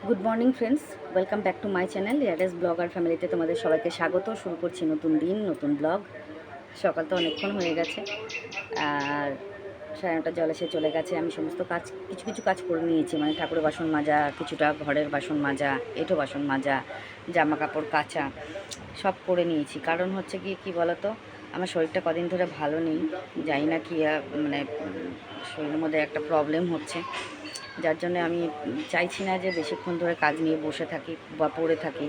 Good morning friends, welcome back to my channel এয়ারএস blogger ফ্যামিলিতে তোমাদের সবাইকে স্বাগত। শুরু করছি নতুন দিন, নতুন ব্লগ। সকাল তো অনেকক্ষণ হয়ে গেছে, আর 9:30 জল এসে চলে গেছে। আমি সমস্ত কাজ কিছু কিছু কাজ করে নিয়েছি, মানে ঠাকুরের বাসন মাজা, কিছুটা ঘরের বাসন মাজা, এঁটো বাসন মাজা, জামা কাপড় কাচা, সব করে নিয়েছি। কারণ হচ্ছে কি বলতো, আমার শরীরটা কদিন ধরে ভালো নেই, জানি না কি মানে শরীরের মধ্যে একটা প্রবলেম হচ্ছে, যার জন্য আমি চাইছি না যে বেশিক্ষণ ধরে কাজ নিয়ে বসে থাকি বা পড়ে থাকি,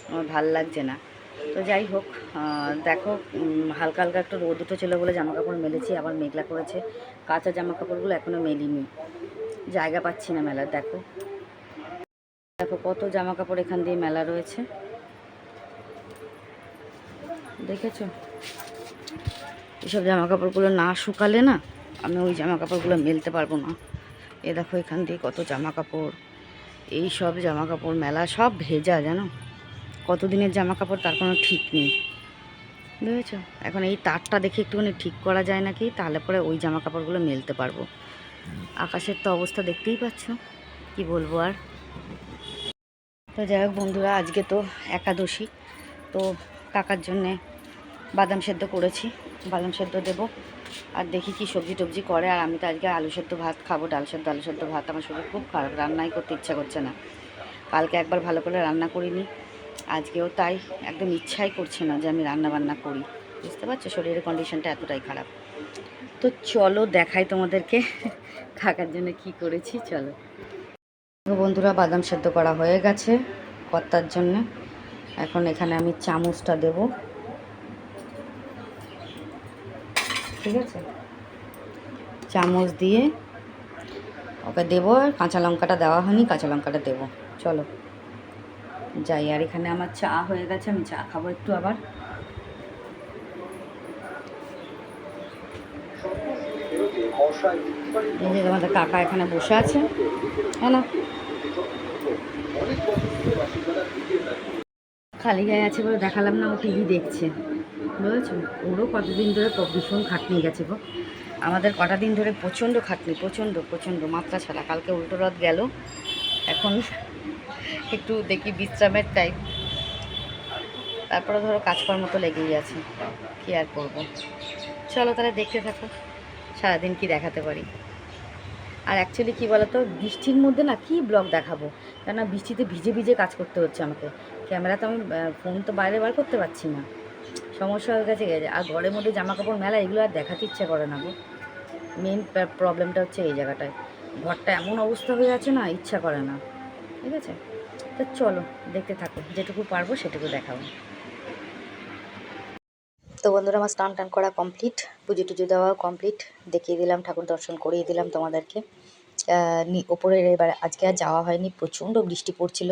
আমার ভাল লাগছে না। তো যাই হোক, দেখো, হালকা হালকা একটু রোদ উঠেছিলো বলে জামা কাপড় মেলেছি, আবার মেঘলা করেছে। কাঁচা জামা কাপড়গুলো এখনও মেলিনি, জায়গা পাচ্ছি না মেলার। দেখো দেখো কত জামা কাপড় এখান দিয়ে মেলা রয়েছে, দেখেছো? এসব জামা কাপড়গুলো না শুকালে না আমি ওই জামা কাপড়গুলো মেলতে পারবো না। এ দেখো এখান দিয়ে কত জামা কাপড়, এই সব জামা কাপড় মেলা, সব ভেজা, জানো? কতদিনের জামা কাপড় তার কোনো ঠিক নেই, বুঝেছো? এখন এই তারটা দেখে একটুখানি ঠিক করা যায় নাকি, তাহলে পরে ওই জামা কাপড়গুলো মেলতে পারবো। আকাশের তো অবস্থা দেখতেই পাচ্ছ, কি বলবো আর। তো যাই হোক বন্ধুরা, আজকে তো একাদশী, তো কাকার জন্যে বাদাম সেদ্ধ করেছি, বাদাম সেদ্ধ দেবো। আর দেখি কি সবজি টবজি করে। আর আমি তো আজকে আলু সেদ্ধ ভাত খাবো, ডাল সেদ্ধ আলু সেদ্ধ ভাত। আমার শরীর খুব খারাপ, রান্নাই করতে ইচ্ছা করছে না। কালকে একবার ভালো করে রান্না করিনি, আজকেও তাই একদম ইচ্ছাই করছে না যে আমি রান্না বান্না করি। বুঝতে পারছো, শরীরের কন্ডিশনটা এতটাই খারাপ। তো চলো দেখাই তোমাদেরকে কাকার জন্য কি করেছি, চলো। বন্ধুরা, বাদাম সেদ্ধ করা হয়ে গেছে কর্তার জন্য। এখন এখানে আমি চামচটা দেব, ঠিক আছে? চামচ দিয়ে ওকে দেবো। আর কাঁচা লঙ্কাটা দেওয়া হয়নি, কাঁচা লঙ্কাটা দেবো। চলো যাই। আর এখানে আমার চা হয়ে গেছে, আমি চা খাবো একটু আবার। এই যে তোমাদের কাকা এখানে বসে আছে, হ্যাঁ না, খালি গায়ে আছে বলে দেখালাম না, ও টিভি দেখছে, বুঝেছো? ওরও কতদিন ধরে ভীষণ খাটনি গেছে গো। আমাদের কটা দিন ধরে প্রচণ্ড খাটনি, প্রচণ্ড প্রচণ্ড মাত্রা ছাড়া। কালকে উল্টো রথ গেল, এখন একটু দেখি বিশ্রামের টাইম, তারপরে ধরো কাজকর্ম তো লেগেই আছে, কী আর করবো। চলো তাহলে দেখতে থাকো সারাদিন কি দেখাতে পারি। আর অ্যাকচুয়ালি কী বলতো, বৃষ্টির মধ্যে না কি ব্লগ দেখাবো, কেননা বৃষ্টিতে ভিজে ভিজে কাজ করতে হচ্ছে আমাকে। ক্যামেরা তো আমি ফোন তো বাইরে বার করতে পারছি না, সমস্যা হয়ে গেছে। আর ঘরের মধ্যে জামা কাপড় মেলা, এগুলো আর দেখাতে ইচ্ছা করে না গো। মেন প্রবলেমটা হচ্ছে এই জায়গাটায়, ঘরটা এমন অবস্থা হয়ে আছে না, ইচ্ছা করে না। ঠিক আছে, তো চলো দেখতে থাকো, যেটুকু পারবো সেটুকু দেখাবো। তো বন্ধুরা, আমার স্নান টান করা কমপ্লিট, পুজো টুজো দেওয়া কমপ্লিট, দেখিয়ে দিলাম, ঠাকুর দর্শন করিয়ে দিলাম তোমাদেরকে। ওপরের এবার আজকে আর যাওয়া হয়নি, প্রচণ্ড বৃষ্টি পড়ছিল,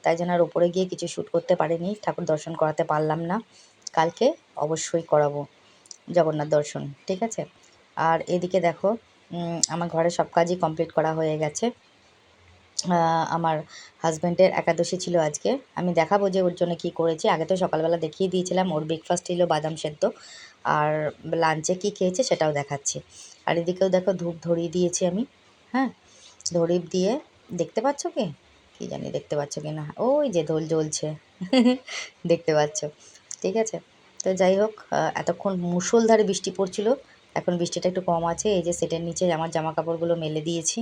তাই জন্য আর ওপরে গিয়ে কিছু শ্যুট করতে পারিনি, ঠাকুর দর্শন করাতে পারলাম না। কালকে অবশ্যই করাবো জগন্নাথ দর্শন, ঠিক আছে? আর এদিকে দেখো, আমার ঘরে সব কাজই কমপ্লিট করা হয়ে গেছে। আমার হাজব্যান্ডের একাদশী ছিল আজকে, আমি দেখাবো যে ওর জন্য কী করেছি। আগে তো সকালবেলা দেখিয়ে দিয়েছিলাম, ওর ব্রেকফাস্ট ছিল বাদাম সেদ্ধ, আর লাঞ্চে কী খেয়েছে সেটাও দেখাচ্ছি। আর এদিকেও দেখো ধূপ ধরিয়ে দিয়েছি আমি, হ্যাঁ, ধূপ দিয়ে, দেখতে পাচ্ছ কি কী জানি দেখতে পাচ্ছ কি না, ওই যে দোল জ্বলছে দেখতে পাচ্ছ, ঠিক আছে? তো যাই হোক, এতক্ষণ মুষলধারে বৃষ্টি পড়ছিল, এখন বৃষ্টিটা একটু কম আছে। এই যে সেটের নিচে আমার জামা কাপড়গুলো মেলে দিয়েছি।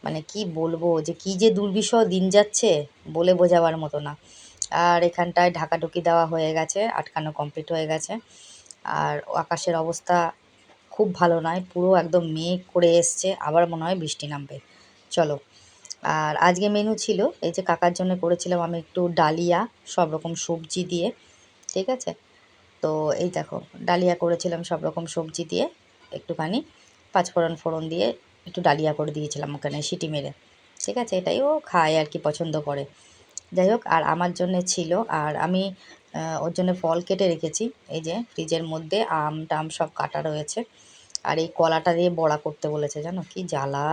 মানে কি বলবো, যে কী যে দুর্বিষহ দিন যাচ্ছে বলে বোঝাবার মতো না। আর এখানটায় ঢাকাঢুকি দেওয়া হয়ে গেছে, আটকানো কমপ্লিট হয়ে গেছে। আর আকাশের অবস্থা খুব ভালো নয়, পুরো একদম মেঘ করে এসছে, আবার মনে হয় বৃষ্টি নামবে। চলো, আর আজকে মেনু ছিল, এই যে কাকার জন্য করেছিলাম আমি একটু ডালিয়া, সব রকম সবজি দিয়ে, ঠিক আছে? তো এই দেখো, ডালিয়া করেছিলাম সব রকম সবজি দিয়ে, একটুখানি পাঁচফোড়ন ফোড়ন দিয়ে একটু ডালিয়া করে দিয়েছিলাম ওখানে সিটি মেরে, ঠিক আছে? এটাই ও খায় আর কি, পছন্দ করে। যাই হোক, আর আমার জন্যে ছিল, আর আমি ওর জন্য ফল কেটে রেখেছি, এই যে ফ্রিজের মধ্যে আম টাম সব কাটা রয়েছে। আর এই কলাটা দিয়ে বড়া করতে বলেছে, জানো কি জ্বালা।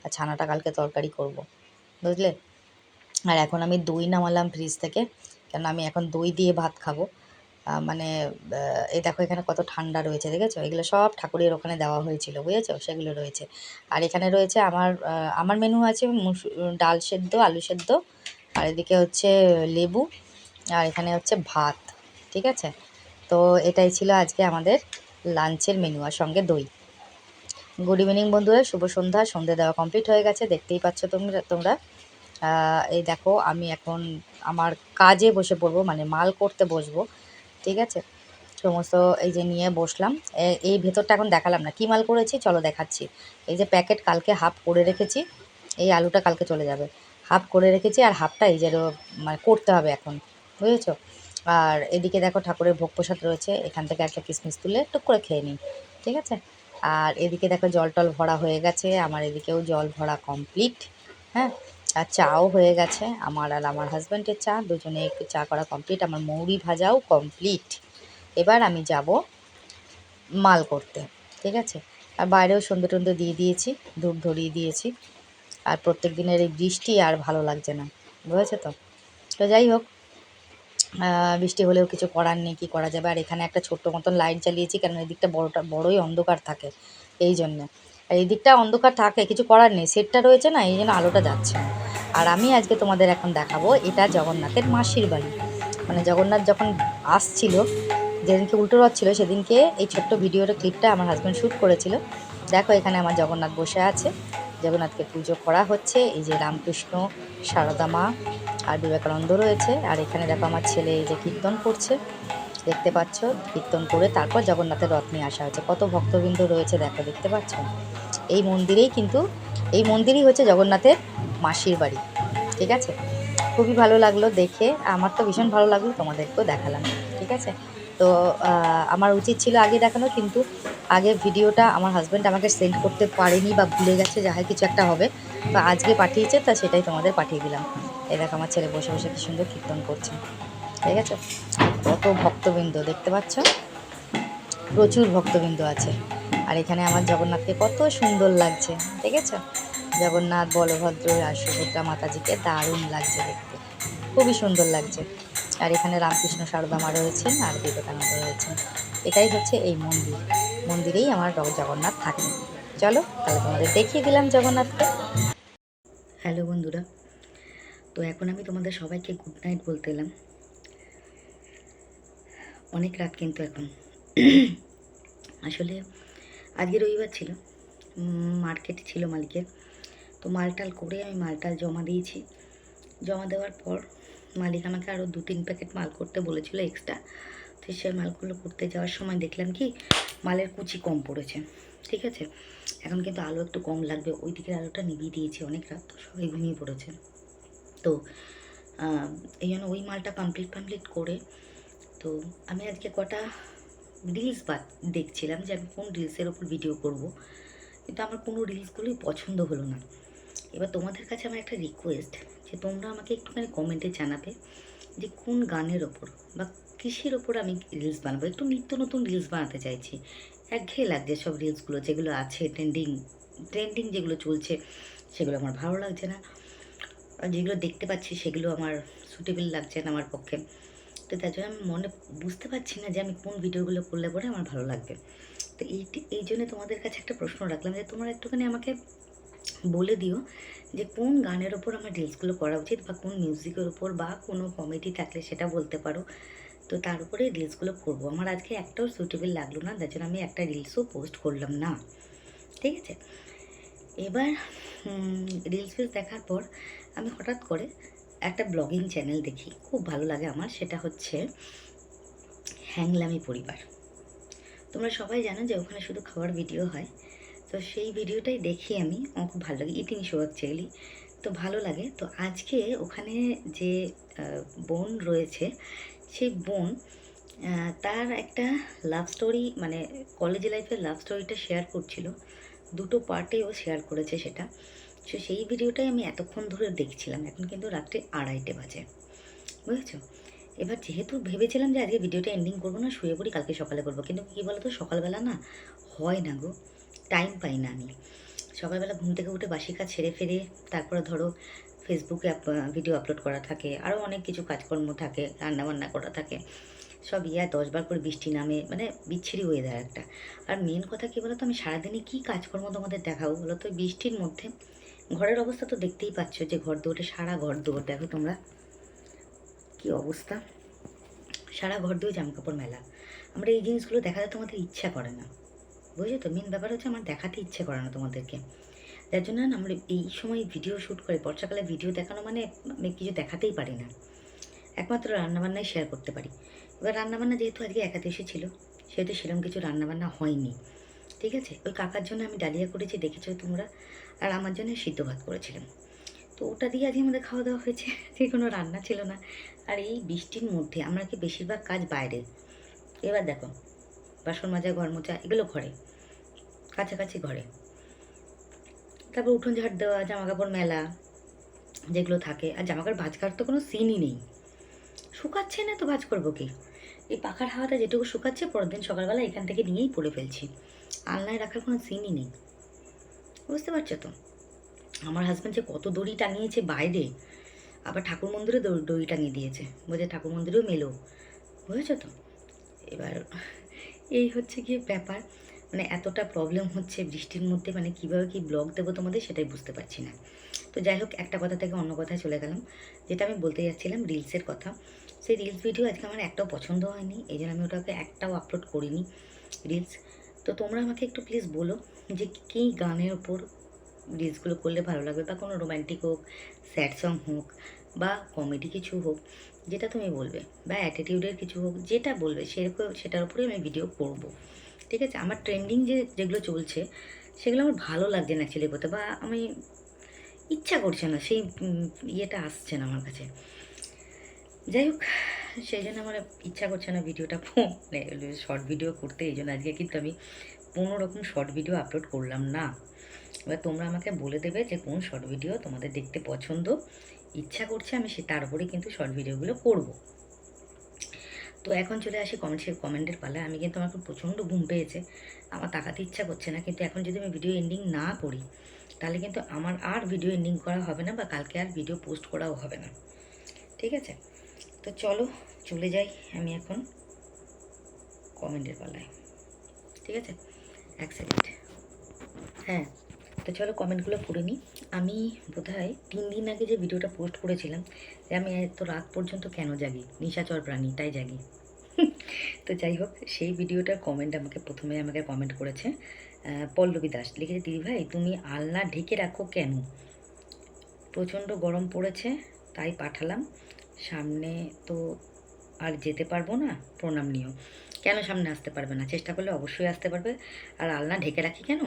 আর ছানাটা কালকে তরকারি করব, বুঝলে? আর এখন আমি দই নামালাম ফ্রিজ থেকে, কেন আমি এখন দই দিয়ে ভাত খাবো। মানে এই দেখো এখানে কত ঠান্ডা রয়েছে, দেখেছো? এগুলো সব ঠাকুরের ওখানে দেওয়া হয়েছিল, বুঝেছো? সেগুলো রয়েছে। আর এখানে রয়েছে আমার মেনু আছে ডাল সেদ্ধ, আলু সেদ্ধ, আর এদিকে হচ্ছে লেবু, আর এখানে হচ্ছে ভাত। ঠিক আছে, তো এটাই ছিল আজকে আমাদের লাঞ্চের মেনু, আর সঙ্গে দই। গুড ইভিনিং বন্ধুরা, শুভ সন্ধ্যা। সন্ধে দেওয়া কমপ্লিট হয়ে গেছে, দেখতেই পাচ্ছ তোমরা। এই দেখো আমি এখন আমার কাজে বসে পড়বো, মানে মাল করতে বসবো। ঠিক আছে, সমস্ত এই যে নিয়ে বসলাম। এই ভেতরটা এখন দেখালাম না কি মাল করেছি, চলো দেখাচ্ছি। এই যে প্যাকেট কালকে হাফ করে রেখেছি, এই আলুটা কালকে চলে যাবে। হাফ করে রেখেছি, আর হাফটা এই যে মানে করতে হবে এখন, বুঝেছো? আর এদিকে দেখো ঠাকুরের ভোগ প্রসাদ রয়েছে, এখান থেকে একটা কিশমিশ তুলে টুক করে খেয়ে নিই। ঠিক আছে, আর এদিকে দেখো জল টল ভরা হয়ে গেছে, আমার এদিকেও জল ভরা কমপ্লিট। হ্যাঁ, আর চাও হয়ে গেছে আমার আর আমার হাজব্যান্ডের চা, দুজনে একটু চা করা কমপ্লিট, আমার মৌরি ভাজাও কমপ্লিট। এবার আমি যাব মাল করতে। ঠিক আছে, আর বাইরেও সন্ধে টন্ধে দিয়ে দিয়েছি, ধূপ ধরিয়ে দিয়েছি। আর প্রত্যেক দিনের এই বৃষ্টি আর ভালো লাগছে না, বুঝেছো তো? তো যাই হোক, বৃষ্টি হলেও কিছু করার নেই, কী করা যাবে। আর এখানে একটা ছোট্ট মতন লাইট জ্বালিয়েছি, কারণ এই দিকটা বড়ই অন্ধকার থাকে, এই জন্যে। আর এই দিকটা অন্ধকার থাকে, কিছু করার নেই, সেটটা রয়েছে না, এই জন্য আলোটা যাচ্ছে। আর আমি আজকে তোমাদের এখন দেখাবো, এটা জগন্নাথের মাসির বাড়ি। মানে জগন্নাথ যখন আসছিল, যেদিনকে উল্টো রথ ছিল, সেদিনকে এই ছোট্ট ভিডিওর ক্লিপটা আমার হাজব্যান্ড শ্যুট করেছিল। দেখো এখানে আমার জগন্নাথ বসে আছে, জগন্নাথকে পুজো করা হচ্ছে। এই যে রামকৃষ্ণ, সারদা মা আর বিবেকানন্দ রয়েছে। আর এখানে দেখো আমার ছেলে এই যে কীর্তন করছে, দেখতে পাচ্ছ? কীর্তন করে তারপর জগন্নাথের রথ নিয়ে আসা হচ্ছে। কত ভক্তবৃন্দ রয়েছে দেখো, দেখতে পাচ্ছ? এই মন্দিরেই হচ্ছে জগন্নাথের মাসির বাড়ি। ঠিক আছে, খুবই ভালো লাগলো দেখে, আমার তো ভীষণ ভালো লাগলো, তোমাদেরকেও দেখালাম। ঠিক আছে, তো আমার উচিত ছিল আগে দেখানো, কিন্তু আগে ভিডিওটা আমার হাজব্যান্ড আমাকে সেন্ড করতে পারেনি বা ভুলে গেছে, যাই কিছু একটা হবে, বা আজকে পাঠিয়েছে, তা সেটাই তোমাদের পাঠিয়ে দিলাম। এই দেখো আমার ছেলে বসে বসে কী সুন্দর কীর্তন করছে, ঠিক আছে? কত ভক্তবৃন্দ দেখতে পাচ্ছ, প্রচুর ভক্তবৃন্দ আছে। আর এখানে আমার জগন্নাথকে কত সুন্দর লাগছে, দেখেছো? জগন্নাথ, বলভদ্র আর সুভদ্রা মাতাজিকে দারুণ লাগছে দেখতে, খুবই সুন্দর লাগছে। আর এখানে রামকৃষ্ণ সারদা মা রয়েছেন, আর বিবেকানন্দ রয়েছেন। এটাই হচ্ছে এই মন্দিরেই আমার জগন্নাথ থাকেন। চলো তাহলে তোমাদের দেখিয়ে দিলাম জগন্নাথকে। হ্যালো বন্ধুরা, তো এখন আমি তোমাদের সবাইকে গুড নাইট বলতে এলাম। অনেক রাত কিন্তু এখন। আসলে আজকে রবিবার ছিল, মার্কেট ছিল মালিকের, তো মালটাল করে আমি মালটাল জমা দিয়েছি। জমা দেওয়ার পর মালিক আমাকে আরও 2-3 প্যাকেট মাল করতে বলেছিল এক্সট্রা। তো সেই মালগুলো করতে যাওয়ার সময় দেখলাম কি মালের কুচি কম পড়েছে। ঠিক আছে, এখন কিন্তু আলো একটু কম লাগবে, ওই দিকের আলোটা নিভিয়ে দিয়েছি, অনেক রাত তো সবাই ঘুমিয়ে পড়েছে। তো এই জন্য ওই মালটা কমপ্লিট করে, তো আমি আজকে কটা রিলস দেখছিলাম যে আমি কোন রিলসের ওপর ভিডিও করব, কিন্তু আমার কোনো রিলসগুলোই পছন্দ হলো না। এবার তোমাদের কাছে আমার একটা রিকোয়েস্ট, যে তোমরা আমাকে একটুখানি কমেন্টে জানাবে যে কোন গানের ওপর বা কিসের ওপর আমি রিলস বানাবো। একটু নিত্য নতুন রিলস বানাতে চাইছি, একঘেয়ে লাগছে সব রিলসগুলো যেগুলো আছে, ট্রেন্ডিং যেগুলো চলছে সেগুলো আমার ভালো লাগছে না, আর যেগুলো দেখতে পাচ্ছি সেগুলো আমার সুটেবল লাগছে না আমার পক্ষে। তো তার জন্য আমি বুঝতে পারছি না যে আমি কোন ভিডিওগুলো করলে পরে আমার ভালো লাগবে। তো এই জন্য তোমাদের কাছে একটা প্রশ্ন রাখলাম, যে তোমরা একটুখানি আমাকে বলে দিও যে কোন গানের ওপর আমার রিলসগুলো করা উচিত, বা কোন মিউজিকের ওপর, বা কোনো কমেডি থাকলে সেটা বলতে পারো। তো তার উপরে রিলসগুলো করবো। আমার আজকে একটাও সুটেবল লাগলো না, যার জন্য আমি একটা রিলসও পোস্ট করলাম না। ঠিক আছে, এবার রিলস দেখার পর আমি হঠাৎ করে একটা ব্লগিং চ্যানেল দেখি, খুব ভালো লাগে আমার, সেটা হচ্ছে হ্যাংলামি পরিবার। তোমরা সবাই জানো যে ওখানে শুধু খাওয়ার ভিডিও হয়, তো সেই ভিডিওটাই দেখি আমি, আমার খুব ভালো লাগে, ইটিং শো অ্যাকচুয়ালি, তো ভালো লাগে। তো আজকে ওখানে যে বোন রয়েছে, সেই বোন তার একটা লাভ স্টোরি, মানে কলেজ লাইফের লাভ স্টোরিটা শেয়ার করছিল, দুটো পার্টেও শেয়ার করেছে সেটা। তো সেই ভিডিওটাই আমি এতক্ষণ ধরে দেখছিলাম, এখন কিন্তু রাত্রে 2:30 বাজে, বুঝেছো? এবার যেহেতু ভেবেছিলাম যে আজকে ভিডিওটা এন্ডিং করবো না, শুয়ে পড়ি, কালকে সকালে করবো, কিন্তু কী বলো তো, সকালবেলা না হয় না গো, টাইম পাই না আমি। সকালবেলা ঘুম থেকে উঠে বাসি কাজ সেরে ফেরে তারপরে ধরো ফেসবুকে ভিডিও আপলোড করা থাকে, আরও অনেক কিছু কাজকর্ম থাকে, রান্নাবান্না করা থাকে, সব 10 বার করে বৃষ্টি নামে, মানে বিচ্ছিরি ওয়েদার একটা। আর মেন কথা কী বলো তো, আমি সারাদিনে কী কাজকর্ম তোমাদের দেখাবো বলো তো? বৃষ্টির মধ্যে ঘরের অবস্থা তো দেখতেই পাচ্ছ, যে ঘর দৌড়ে সারা ঘর দৌড় দেখো তোমরা কী অবস্থা, সারা ঘর দৌড়ে জামাকাপড় মেলা। আমরা এই জিনিসগুলো দেখাতে তোমাদের ইচ্ছা করে না, বুঝছো তো? মেন ব্যাপার হচ্ছে আমার দেখাতে ইচ্ছে করে না তোমাদেরকে, যার জন্য না আমরা এই সময় ভিডিও শ্যুট করে, বর্ষাকালে ভিডিও দেখানো মানে আমি কিছু দেখাতেই পারি না, একমাত্র রান্নাবান্নাই শেয়ার করতে পারি। এবার রান্নাবান্না যেহেতু আজকে একাদশী ছিল, সেহেতু সেরকম কিছু রান্নাবান্না হয়নি, ঠিক আছে? ওই কাকার জন্য আমি ডালিয়া করেছি, দেখেছো তোমরা, আর আমার জন্য সিদ্ধ ভাত করেছিলাম। তো ওটা দিয়ে আজকে আমাদের খাওয়া দাওয়া হয়েছে, যে কোনো রান্না ছিল না। আর এই বৃষ্টির মধ্যে আমরা কি বেশিরভাগ কাজ বাইরে। এবার দেখো, বাসন মাজা, ঘর মোছা, এগুলো ঘরে, কাছাকাছি ঘরে। তারপর উঠোন ঝাড় দেওয়া, জামা কাপড় মেলা, যেগুলো থাকে। আর জামা কাপড় ভাঁজ করার তো কোনো সিনই নেই, শুকাচ্ছে না তো ভাঁজ করবো কি? এই পাখার হাওয়াটা যেটুকু শুকাচ্ছে, পরের দিন সকালবেলা এখান থেকে নিয়েই পরে ফেলছি, আলনায় রাখার কোনো সিনই নেই, বুঝতে পারছো তো? আমার হাজব্যান্ড যে কত দড়ি টাঙিয়েছে বাইরে, আবার ঠাকুর মন্দিরে দড়ি টাঙিয়ে দিয়েছে, বলছে ঠাকুর মন্দিরেও মেলো, বুঝেছো তো? এবার এই হচ্ছে গিয়ে ব্যাপার, মানে এতটা প্রবলেম হচ্ছে বৃষ্টির মধ্যে, মানে কীভাবে কী ব্লগ দেবো তোমাদের সেটাই বুঝতে পারছি না। তো যাই হোক, একটা কথা থেকে অন্য কথায় চলে গেলাম, যেটা আমি বলতে যাচ্ছিলাম রিলসের কথা। সেই রিলস ভিডিও আজকে আমার একটাও পছন্দ হয়নি, এই জন্য আমি ওটাকে একটাও আপলোড করিনি রিলস। তো তোমরা আমাকে একটু প্লিজ বলো যে কী গানের ওপর রিলসগুলো করলে ভালো লাগবে, বা কোনো রোম্যান্টিক হোক, স্যাড সং হোক, বা কমেডি কিছু হোক, যেটা তুমি বলবে, বা অ্যাটিটিউডের কিছু হোক, যেটা বলবে সেরকম সেটার উপরেই আমি ভিডিও করব, ঠিক আছে? আমার ট্রেন্ডিং যেগুলো চলছে সেগুলো আমার ভালো লাগছে না অ্যাকচুয়ালি করতে, বা আমি ইচ্ছা করছে না, সেই ইয়েটা আসছে না আমার কাছে। যাই হোক, সেই জন্য আমার ইচ্ছা করছে না ভিডিওটা শর্ট ভিডিও করতে, এই জন্য আজকে কিন্তু আমি কোনো রকম শর্ট ভিডিও আপলোড করলাম না। এবার তোমরা আমাকে বলে দেবে যে কোন শর্ট ভিডিও তোমাদের দেখতে পছন্দ, ইচ্ছা করছে আমি তার উপরে কিন্তু শর্ট ভিডিওগুলো করব। তো এখন চলে আসি কমেন্টের পালায়। আমি কিন্তু, আমার প্রচণ্ড ঘুম পেয়েছে, আমার তাকাতে ইচ্ছা করছে না, কিন্তু এখন যদি আমি ভিডিও এন্ডিং না করি তাহলে কিন্তু আমার আর ভিডিও এন্ডিং করা হবে না, বা কালকে আর ভিডিও পোস্ট করাও হবে না, ঠিক আছে? তো চলো চলে যাই আমি এখন কমেন্টের পালায়, ঠিক আছে? এক সেকেন্ড, হ্যাঁ। তো চলো কমেন্টগুলো পড়ে নিই। আমি বোধহয় 3 দিন আগে যে ভিডিওটা পোস্ট করেছিলাম, যে আমি এত রাত পর্যন্ত কেন জাগি, নিশাচর প্রাণী তাই জাগি। তো যাই হোক, সেই ভিডিওটার কমেন্ট প্রথমে আমাকে কমেন্ট করেছে পল্লবী দাস, লিখেছে, দিদিভাই তুমি আলনা ঢেকে রাখো কেন? প্রচণ্ড গরম পড়েছে তাই পাঠালাম, সামনে তো আর যেতে পারবো না, প্রণাম নিও। কেন সামনে আসতে পারবে না? চেষ্টা করলে অবশ্যই আসতে পারবে। আর আলনা ঢেকে রাখি কেন?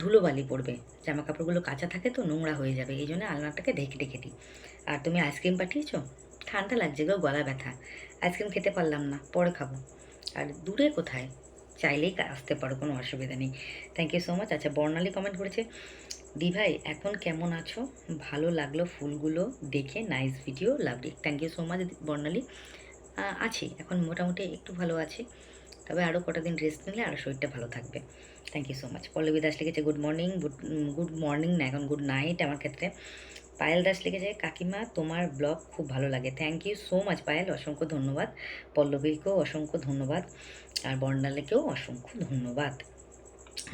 ধুলোবালি পড়বে, জামা কাপড়গুলো কাঁচা থাকে তো নোংরা হয়ে যাবে, এই জন্য আলনাটাকে ঢেকে ঢেকে দিই। আর তুমি আইসক্রিম পাঠিয়েছো, ঠান্ডা লাগছে গো, গলা ব্যথা, আইসক্রিম খেতে পারলাম না, পরে খাবো। আর দূরে কোথায়, চাইলেই আসতে পারো, কোনো অসুবিধা নেই। Thank you so much. আচ্ছা, বর্ণালী কমেন্ট করেছে, দি ভাই এখন কেমন আছো, ভালো লাগলো ফুলগুলো দেখে, nice video, lovely. Thank you so much Barnali. আছি এখন মোটামুটি একটু ভালো আছি, তবে আরও কটা দিন রেস্ট নিলে আরও শরীরটা ভালো থাকবে। Thank you so much. Pallabi Das লিখেছে, গুড মর্নিং, গুড মর্নিং না, এখন গুড নাইট আমার ক্ষেত্রে। পায়েল দাস লিখেছে, কাকিমা তোমার ব্লগ খুব ভালো লাগে। Thank you so much Payel, অসংখ্য ধন্যবাদ। পল্লবীকেও অসংখ্য ধন্যবাদ, আর বর্ণালীকেও অসংখ্য ধন্যবাদ।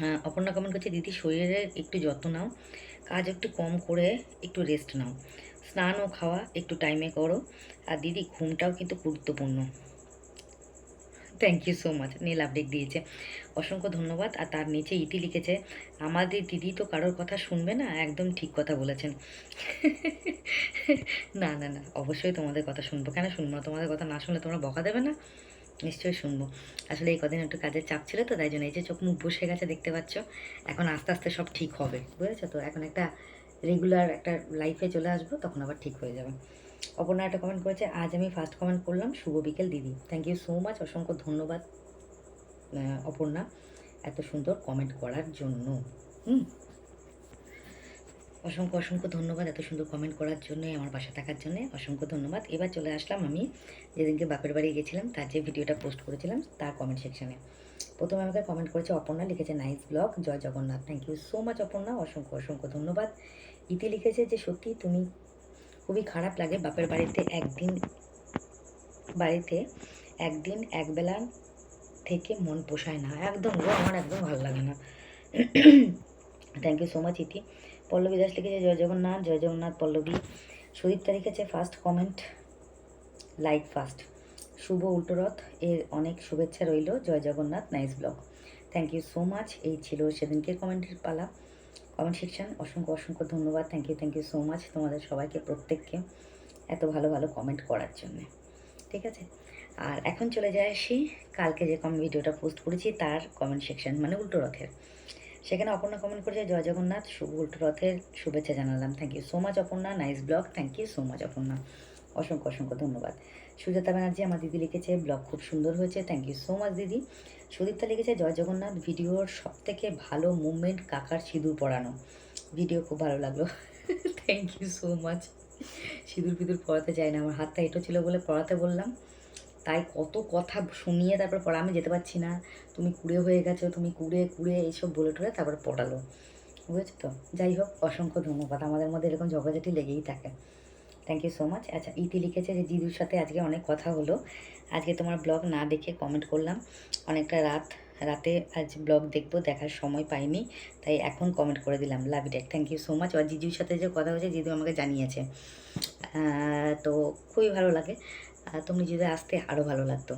হ্যাঁ, অপর্ণা কমেন্ট করছে, দিদি শরীরের একটু যত্ন নাও, কাজ একটু কম করে একটু রেস্ট নাও, স্নান ও খাওয়া একটু টাইমে করো, আর দিদি ঘুমটাও কিন্তু গুরুত্বপূর্ণ। Thank you so much, Neel update দিয়েছে, অসংখ্য ধন্যবাদ। আর তার নিচে ইতি লিখেছে, আমাদের দিদি তো কারোর কথা শুনবে না, একদম ঠিক কথা বলেছেন। না না না, অবশ্যই তোমাদের কথা শুনবো, কেন শুনবো না? তোমাদের কথা না শুনলে তোমরা বকা দেবে না? নিশ্চয়ই শুনবো। আসলে এই কদিন একটু কাজের চাপ ছিল তো, তাই জন্য এই যে চোখ মুখ বসে গেছে দেখতে পাচ্ছ, এখন আস্তে আস্তে সব ঠিক হবে, বুঝেছো তো? এখন একটা রেগুলার একটা লাইফে চলে আসবো, তখন আবার ঠিক হয়ে যাবে। অপর্ণা একটা কমেন্ট করেছে, আজ আমি ফার্স্ট কমেন্ট করলাম, শুভ বিকেল দিদি। থ্যাংক ইউ সো মাচ, অসংখ্য ধন্যবাদ অপর্ণা এত সুন্দর কমেন্ট করার জন্য। অসংখ্য অসংখ্য ধন্যবাদ এত সুন্দর কমেন্ট করার জন্য, আমার পাশে থাকার জন্য অসংখ্য ধন্যবাদ। এবার চলে আসলাম আমি যেদিনকে বাপের বাড়ি গেছিলাম, তার যে ভিডিওটা পোস্ট করেছিলাম তার কমেন্ট সেকশানে। প্রথমে আমাকে কমেন্ট করেছে অপর্ণা, লিখেছে, নাইস ব্লগ, জয় Jagannath. Thank you so much Aparna, অসংখ্য অসংখ্য ধন্যবাদ। ইতি লিখেছে যে সত্যি তুমি খুবই খারাপ লাগে বাপের বাড়িতে একদিন একবেলা থেকে মন পোষায় না, একদম গো, আমার একদম ভালো লাগে না। থ্যাংক ইউ সো মাচ ইতি। পল্লবী দাস লিখেছে জয় জগন্নাথ, জয় জগন্নাথ পল্লবী। সুদীপ্তা লিখেছে ফার্স্ট কমেন্ট, লাইক ফার্স্ট। শুভ উল্টোরথ এর অনেক শুভেচ্ছা রইল, জয় Jagannath, nice blog. Thank you so much. এই ছিল সেদিনকে কমেন্টের পালা, কমেন্ট সেকশন। অসংখ্য অসংখ্য ধন্যবাদ, থ্যাংক ইউ সো মাচ তোমাদের সবাইকে, প্রত্যেককে এত ভালো ভালো কমেন্ট করার জন্যে। ঠিক আছে, আর এখন চলে যায় আসি কালকে যে ভিডিওটা পোস্ট করেছি তার কমেন্ট সেকশন, মানে উল্টো রথের। সেখানে অপর্ণা কমেন্ট করেছে জয় জগন্নাথ, শুভ উল্টো রথের শুভেচ্ছা জানালাম। Thank you so much Aparna, nice blog. Thank you so much Aparna, অসংখ্য অসংখ্য ধন্যবাদ। সুজাতা ব্যানার্জি আমার দিদি লিখেছে ব্লগ খুব সুন্দর হয়েছে, থ্যাংক ইউ সো মাচ দিদি। সুদীপ্তা লিখেছে জয় জগন্নাথ, ভিডিওর সবথেকে ভালো মুভমেন্ট কাকার সিঁদুর পরানো, ভিডিও খুব ভালো লাগলো। Thank you so much. সিঁদুর ফিঁদুর পরাতে চাই না, আমার হাতটা এঁটো ছিল বলে পরাতে বললাম, তাই কত কথা শুনিয়ে তারপর পড়া, আমি যেতে পারছি না, তুমি কুড়ে হয়ে গেছো, তুমি কুড়ে কুড়ে এইসব বলে টলে তারপর পড়ালো, বুঝেছো তো। যাই হোক, অসংখ্য ধন্যবাদ, আমাদের মধ্যে এরকম ঝগড়াঝাটি লেগেই থাকে। Thank you so much. আচ্ছা, ইতি লিখেছে যে জিদুর সাথে আজকে অনেক কথা হলো, আজকে তোমার ব্লগ না দেখে কমেন্ট করলাম, অনেকটা রাতে আজ ব্লগ দেখবো, দেখার সময় পাইনি, তাই এখন কমেন্ট করে দিলাম, love it. Thank you so much. আর জিজুর সাথে যে কথা হয়েছে জিজু আমাকে জানিয়েছে, তো খুবই ভালো লাগে, তুমি যদি আসতে আরও ভালো লাগতো।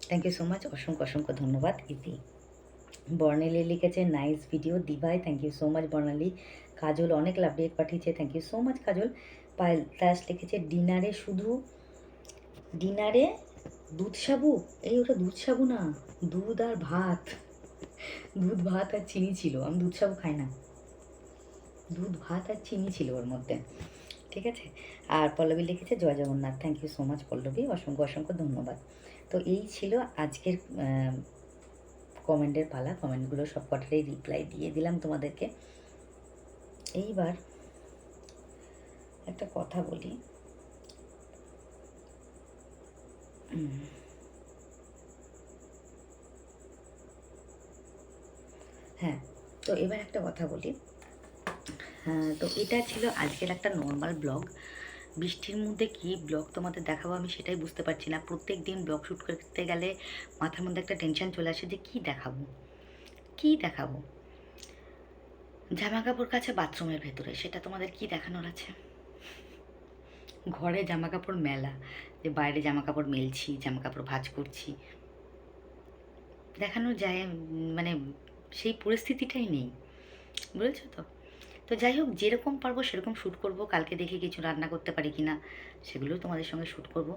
থ্যাংক ইউ সো মাচ, অসংখ্য অসংখ্য ধন্যবাদ ইতি। বর্ণালী লিখেছে নাইস ভিডিও দিভাই, thank you so much Barnali. Kajal অনেক লাভ ডেট পাঠিয়েছে, thank you so much Kajal. Payel Das লিখেছে ডিনারে দুধ সাবু, এই ওটা দুধ সাবু না, দুধ আর ভাত, দুধ ভাত আর চিনি ছিল, আমি দুধ সাবু খাই না, দুধ ভাত আর চিনি ছিল ওর মধ্যে। ঠিক আছে, আর পল্লবী লিখেছে জয় Jagannath, thank you so much Pallabi, অসংখ্য অসংখ্য ধন্যবাদ। তো এই ছিল আজকের কমেন্টের পালা, কমেন্টগুলো সব কটারই রিপ্লাই দিয়ে দিলাম তোমাদেরকে। এইবার একটা কথা বলি, হ্যাঁ, তো এবার একটা কথা বলি, হ্যাঁ, তো এটা ছিল আজকের একটা নর্মাল ব্লগ। বৃষ্টির মধ্যে কি ব্লগ তোমাদের দেখাবো আমি সেটাই বুঝতে পারছি না। প্রত্যেক দিন ব্লগ শ্যুট করতে গেলে মাথার মধ্যে একটা টেনশন চলে আসে যে কী দেখাবো। জামা কাপড় কাছে বাথরুমের ভেতরে, সেটা তোমাদের কি দেখানোর আছে? ঘরে জামা কাপড় মেলা, যে বাইরে জামা কাপড় মেলছি, জামা কাপড় ভাঁজ করছি, দেখানো যায়, মানে সেই পরিস্থিতিটাই নেই, বুঝেছো তো। তো যাই হোক, যেরকম পারবো সেরকম শ্যুট করব। কালকে দেখি কিছু রান্না করতে পারি কি না সেগুলোও তোমাদের সঙ্গে শ্যুট করব।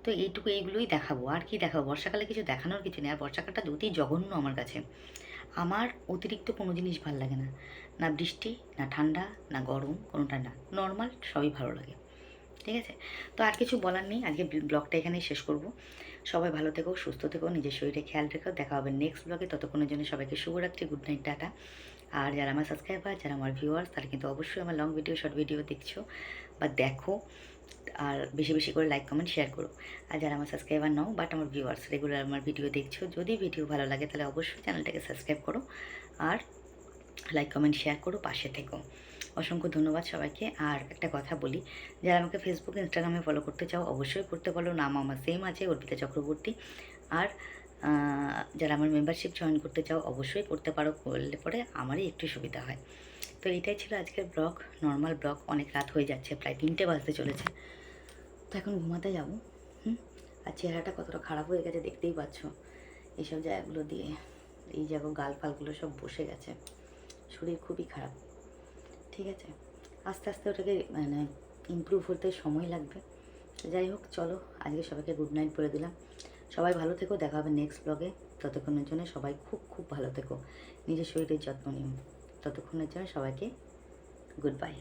তো এইগুলোই দেখাবো, আর কি দেখাবো, বর্ষাকালে কিছু দেখানোর কিছু নেই। আর বর্ষাকালটা অতি জঘন্য আমার কাছে, আমার অতিরিক্ত কোনো জিনিস ভালো লাগে না, না বৃষ্টি, না ঠান্ডা, না গরম, কোনোটা না, নর্মাল সবই ভালো লাগে। ঠিক আছে, তো আর কিছু বলার নেই, আজকে ব্লগটা এখানেই শেষ করব। সবাই ভালো থেকো, সুস্থ থেকো, নিজের শরীরে খেয়াল রেখো, দেখা হবে নেক্সট ব্লগে। ততক্ষণের জন্য সবাইকে শুভরাত্রি, গুড নাইট, টাটা। আর যারা আমার সাবস্ক্রাইবার, যারা আমার ভিউয়ার্স, তারা কিন্তু অবশ্যই আমার লং ভিডিও, শর্ট ভিডিও দেখছো বা দেখো, আর বেশি বেশি করে লাইক কমেন্ট শেয়ার করো। আর যারা আমার সাবস্ক্রাইবার নাও বাট আমার ভিউয়ার্স, রেগুলার আমার ভিডিও দেখছো, যদি ভিডিও ভালো লাগে তাহলে অবশ্যই চ্যানেলটাকে সাবস্ক্রাইব করো আর লাইক কমেন্ট শেয়ার করো, পাশে থেকো। অসংখ্য ধন্যবাদ সবাইকে। আর একটা কথা বলি, যারা আমাকে ফেসবুক ইনস্টাগ্রামে ফলো করতে চাও অবশ্যই করতে পারো, নাম আমার সেম আছে, অর্পিতা চক্রবর্তী। আর যারা আমার মেম্বারশিপ জয়েন করতে চাও অবশ্যই করতে পারো, করলে পরে আমারই একটু সুবিধা হয়। তো এইটাই ছিল আজকের ব্লগ, নর্মাল ব্লগ। অনেক রাত হয়ে যাচ্ছে, প্রায় 3টে বাজতে চলেছে, তো এখন ঘুমাতে যাবো। আর চেহারাটা কতটা খারাপ হয়ে গেছে দেখতেই পাচ্ছ, এইসব জায়গাগুলো দিয়ে, এই জায়গা গাল ফালগুলো সব বসে গেছে, শরীর খুবই খারাপ। ঠিক আছে, আস্তে আস্তে ওটাকে মানে ইমপ্রুভ হতে সময় লাগবে। যাই হোক, চলো আজকে সবাইকে গুড নাইট বলে দিলাম। সবাই ভালো থেকো, দেখা হবে নেক্সট ব্লগে। ততক্ষণের জন্য সবাই খুব খুব ভালো থেকো, নিজের শরীরের যত্ন নিও। ততক্ষণের জন্য সবাইকে গুড বাই।